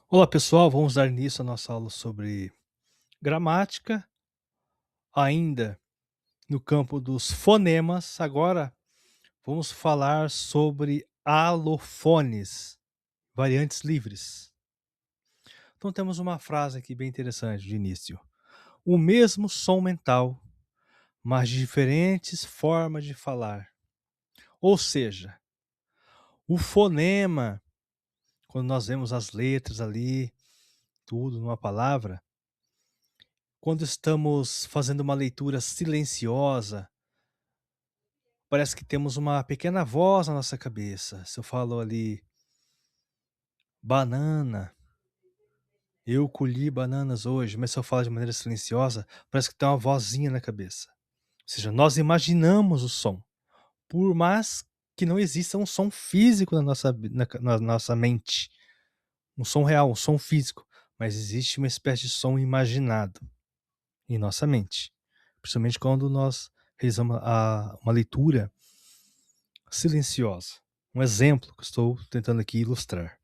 Olá pessoal, vamos dar início à nossa aula sobre gramática, ainda no campo dos fonemas. Agora vamos falar sobre alofones, variantes livres. Então temos uma frase aqui bem interessante de início. O mesmo som mental, mas de diferentes formas de falar. Ou seja, o fonema, quando nós vemos as letras ali, tudo numa palavra, quando estamos fazendo uma leitura silenciosa, parece que temos uma pequena voz na nossa cabeça. Se eu falo ali banana, eu colhi bananas hoje, mas se eu falo de maneira silenciosa, parece que tem uma vozinha na cabeça. Ou seja, nós imaginamos o som, por mais que não exista um som físico na nossa mente, um som real, um som físico, mas existe uma espécie de som imaginado em nossa mente, principalmente quando nós realizamos uma leitura silenciosa. Um exemplo que estou tentando aqui ilustrar.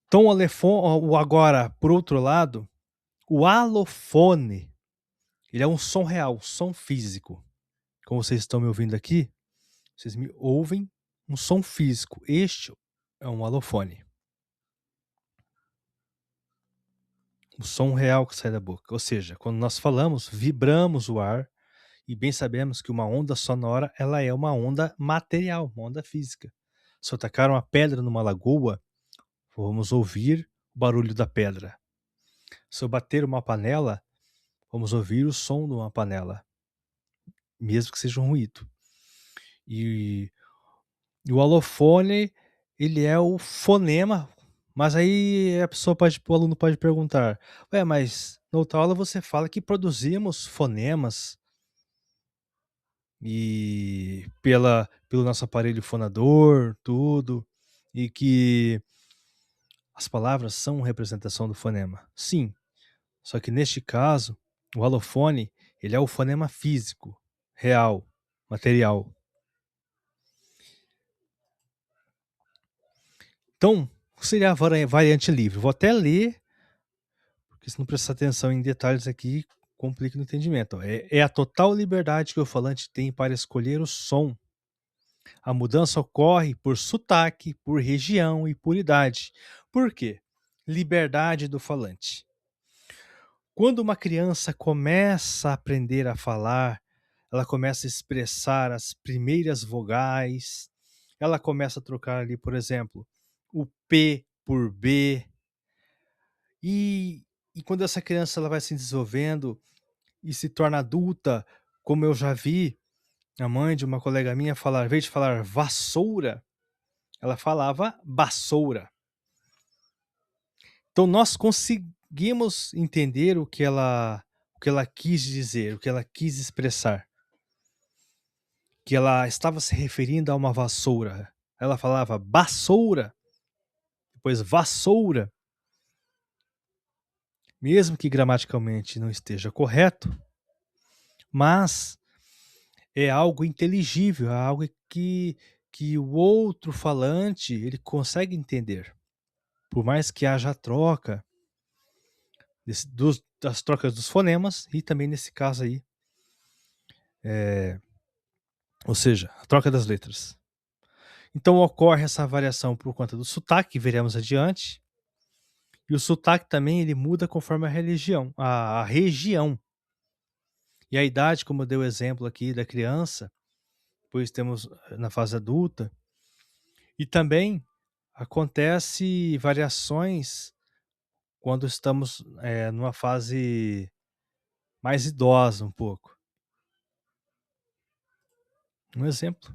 Então, agora, por outro lado, o alofone, ele é um som real, um som físico. Como vocês estão me ouvindo aqui, vocês me ouvem um som físico. Este é um alofone. O som real que sai da boca. Ou seja, quando nós falamos, vibramos o ar e bem sabemos que uma onda sonora, ela é uma onda material, uma onda física. Se eu tacar uma pedra numa lagoa, vamos ouvir o barulho da pedra. Se eu bater uma panela, vamos ouvir o som de uma panela, mesmo que seja um ruído. E, e o alofone, ele é o fonema, mas aí o aluno pode perguntar: ué, mas na outra aula você fala que produzimos fonemas e pelo nosso aparelho fonador, tudo, e que as palavras são representação do fonema. Sim, só que neste caso, o alofone, ele é o fonema físico, real, material. Então, o que seria a variante livre? Vou até ler, porque se não prestar atenção em detalhes aqui, complica no entendimento. É a total liberdade que o falante tem para escolher o som. A mudança ocorre por sotaque, por região e por idade. Por quê? Liberdade do falante. Quando uma criança começa a aprender a falar, ela começa a expressar as primeiras vogais, ela começa a trocar ali, por exemplo, o P por B, e, e quando essa criança ela vai se desenvolvendo e se torna adulta, como eu já vi a mãe de uma colega minha falar, ao invés de falar vassoura, ela falava bassoura. Então nós conseguimos entender o que ela quis dizer, o que ela quis expressar. Que ela estava se referindo a uma vassoura. Ela falava bassoura, depois vassoura. Mesmo que gramaticalmente não esteja correto, mas é algo inteligível, é algo que o outro falante ele consegue entender. Por mais que haja troca das trocas dos fonemas e também nesse caso aí, ou seja, a troca das letras. Então ocorre essa variação por conta do sotaque, que veremos adiante, e o sotaque também ele muda conforme a região. E a idade, como eu dei o exemplo aqui da criança, depois temos na fase adulta, e também acontece variações quando estamos numa fase mais idosa um pouco. Um exemplo,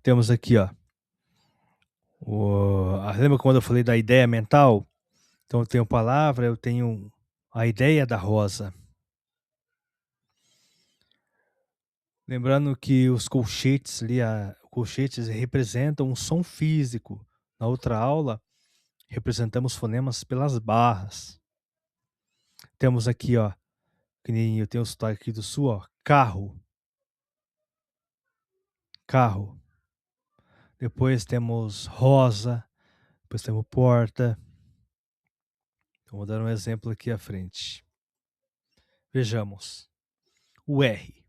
temos aqui, ó, lembra quando eu falei da ideia mental? Então eu tenho palavra, eu tenho a ideia da rosa. Lembrando que os colchetes ali, colchetes representam um som físico. Na outra aula, representamos fonemas pelas barras. Temos aqui, ó, que nem eu tenho o sotaque aqui do sul, ó, carro. Carro. Depois temos rosa, Depois temos porta. Então, vou dar um exemplo aqui à frente. Vejamos. O R.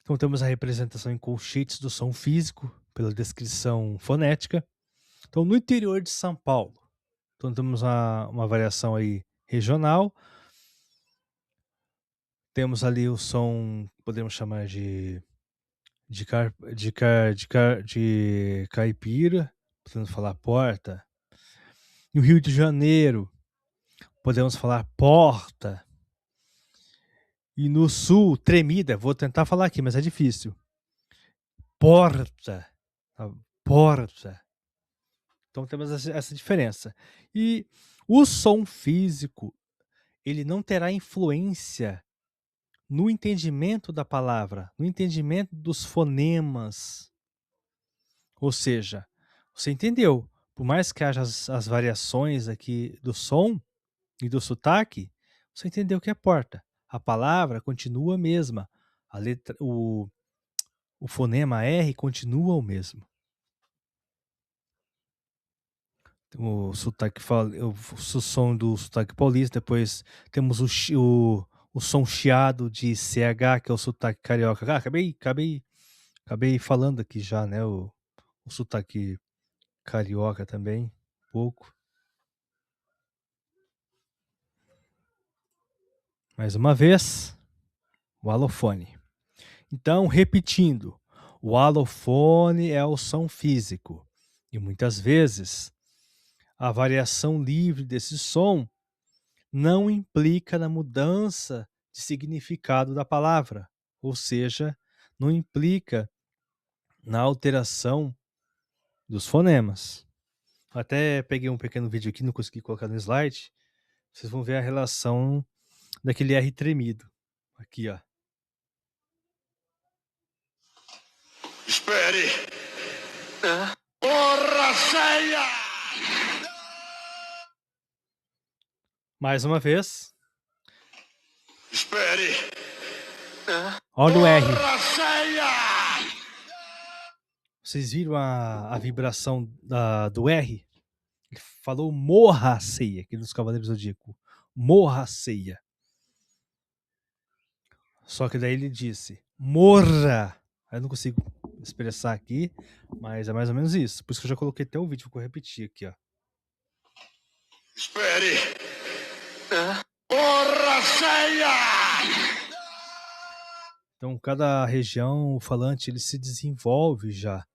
Então, temos a representação em colchetes do som físico, pela descrição fonética. Então, no interior de São Paulo, então temos uma variação aí regional. Temos ali o som, podemos chamar de caipira, podemos falar porta. No Rio de Janeiro, podemos falar porta. E no sul, tremida, vou tentar falar aqui, mas é difícil. Porta. Porta. Então temos essa diferença. E o som físico, ele não terá influência no entendimento da palavra, no entendimento dos fonemas. Ou seja, você entendeu? Por mais que haja as variações aqui do som e do sotaque, você entendeu que é porta. A palavra continua a mesma. A letra, o fonema R continua o mesmo. O sotaque o som do sotaque paulista, depois temos o som chiado de CH, que é o sotaque carioca. Acabei falando aqui já, né? O sotaque carioca também, um pouco. Mais uma vez, o alofone. Então, repetindo, o alofone é o som físico. E muitas vezes, a variação livre desse som não implica na mudança de significado da palavra. Ou seja, não implica na alteração dos fonemas. Até peguei um pequeno vídeo aqui, não consegui colocar no slide. Vocês vão ver a relação daquele R tremido. Aqui, ó. Espere! Porra, saia! Mais uma vez. Espere! Olha o R. Porra, saia! Vocês viram a vibração do R? Ele falou morra a ceia, aquele dos Cavaleiros do Zodíaco. Morra a ceia. Só que daí ele disse, morra. Eu não consigo expressar aqui, mas é mais ou menos isso. Por isso que eu já coloquei até o vídeo, vou repetir aqui, ó. Espere! Porra, saia! Então, cada região, o falante, ele se desenvolve já.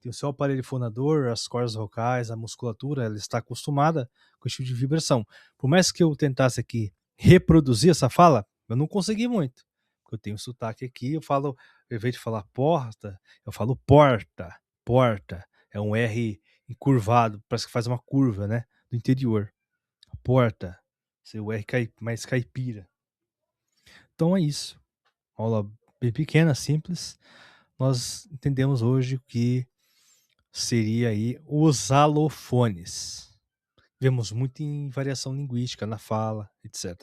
Tem o seu aparelho fonador, as cordas vocais, a musculatura, ela está acostumada com esse tipo de vibração. Por mais que eu tentasse aqui reproduzir essa fala, eu não consegui muito. Porque eu tenho sotaque aqui, eu falo, ao invés de falar porta, eu falo porta, porta. É um R encurvado, parece que faz uma curva, né? Do interior. Porta. O R mais caipira. Então é isso. Aula bem pequena, simples. Nós entendemos hoje que seria aí os alofones. Vemos muito em variação linguística na fala, etc.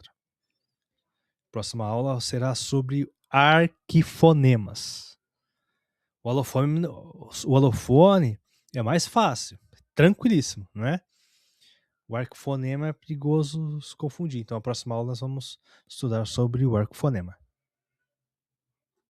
Próxima aula será sobre arquifonemas. O alofone é mais fácil, tranquilíssimo, não é? O arquifonema é perigoso se confundir. Então, a próxima aula nós vamos estudar sobre o arquifonema.